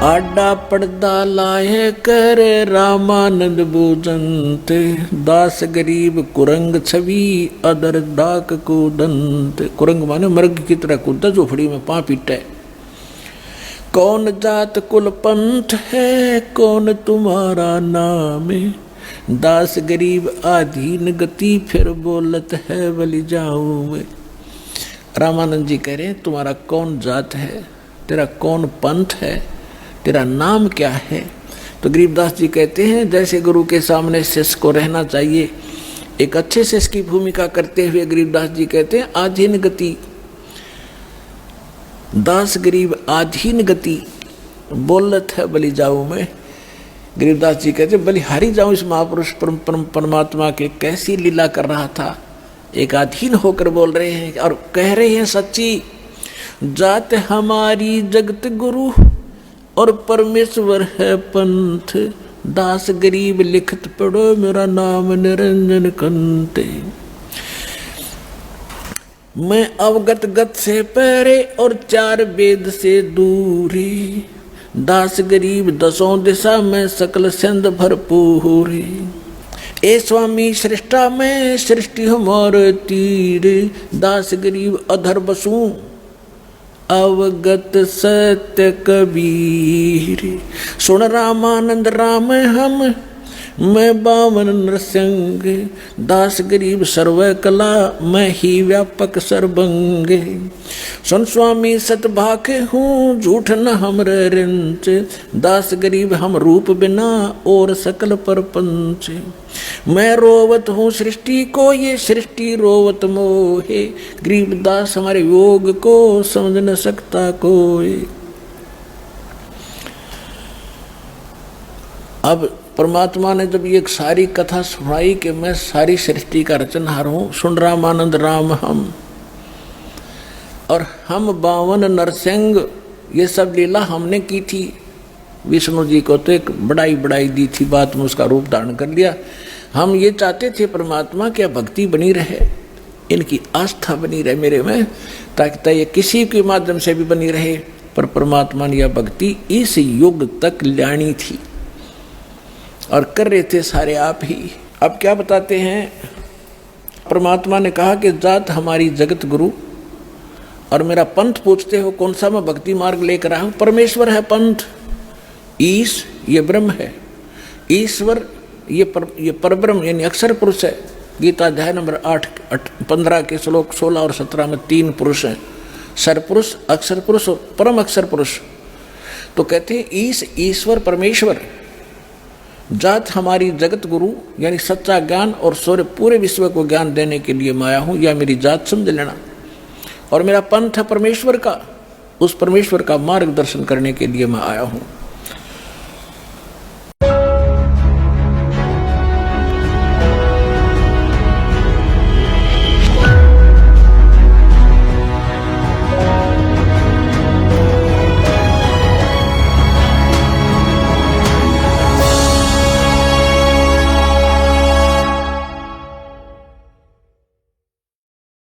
आडा पर्दा लाए करे रामानंद भोजंत, दास गरीब कुरंग छवि अदर डाक को दंत। कुरंग माने मृग की तरह कूदता झोपड़ी में पां पीटे। कौन जात कुल पंथ है कौन तुम्हारा नाम, दास गरीब आधीन गति फिर बोलत है बलि जाऊं मैं। रामानंद जी कह रहे हैं तुम्हारा कौन जात है, तेरा कौन पंथ है, तेरा नाम क्या है। तो गरीबदास जी कहते हैं जैसे गुरु के सामने शिष्य को रहना चाहिए, एक अच्छे शिष्य की भूमिका करते हुए गरीबदास जी कहते हैं आधीन गति, दास गरीब आधीन गति बोलत है बलि जाऊं मैं। गरीबदास जी कहते हैं बलिहारी जाऊं इस महापुरुष परमात्मा के कैसी लीला कर रहा था, एक अधीन होकर बोल रहे हैं और कह रहे हैं सच्ची। जात हमारी जगत गुरु और परमेश्वर है पंथ, दास गरीब लिखत पढ़ो मेरा नाम निरंजन कंते। मैं अवगत गत से पहरे और चार वेद से दूरी, दास गरीब दसों दिशा में सकल सिंध भरपूरी। ए स्वामी सृष्टा में सृष्टि हमारे तीर, दास गरीब अधर बसूं अवगत सत्य कबीर। सुन रामानंद राम हम मैं बावन नृसिंह, दास गरीब सर्व कला मैं ही व्यापक सर्वंग। सुन स्वामी सतभाख हूँ झूठ न हमरे रिंच, दास गरीब हम रूप बिना और सकल परपंच। मैं रोवत हूँ सृष्टि को ये सृष्टि रोवत मोहे, गरीबदास हमारे योग को समझ न सकता कोई। अब परमात्मा ने जब ये एक सारी कथा सुनाई कि मैं सारी सृष्टि का रचनहार हूँ, सुन रामानंद राम हम और हम 52 नरसिंह, ये सब लीला हमने की थी। विष्णु जी को तो एक बड़ाई दी थी, बात में उसका रूप धारण कर लिया। हम ये चाहते थे परमात्मा क्या भक्ति बनी रहे, इनकी आस्था बनी रहे मेरे में, ताकि ये किसी के माध्यम से भी बनी रहे। पर परमात्मा ने यह भक्ति इस युग तक लानी थी और कर रहे थे सारे आप ही। अब क्या बताते हैं, परमात्मा ने कहा कि जात हमारी जगत गुरु और मेरा पंथ पूछते हो कौन सा मैं भक्ति मार्ग लेकर आया हूं। परमेश्वर है पंथ, ईश ये ब्रह्म है, ईश्वर ये परब्रह्म यानी अक्षर पुरुष है। गीता अध्याय नंबर 8-15 के श्लोक 16 और 17 में 3 पुरुष हैं, सरपुरुष, अक्षर पुरुष और परम अक्षर पुरुष। तो कहते हैं ईश ईश्वर परमेश्वर, जात हमारी जगत गुरु यानी सच्चा ज्ञान और सूर्य पूरे विश्व को ज्ञान देने के लिए मैं आया हूँ, या मेरी जात समझ लेना। और मेरा पंथ है परमेश्वर का, उस परमेश्वर का मार्गदर्शन करने के लिए मैं आया हूँ।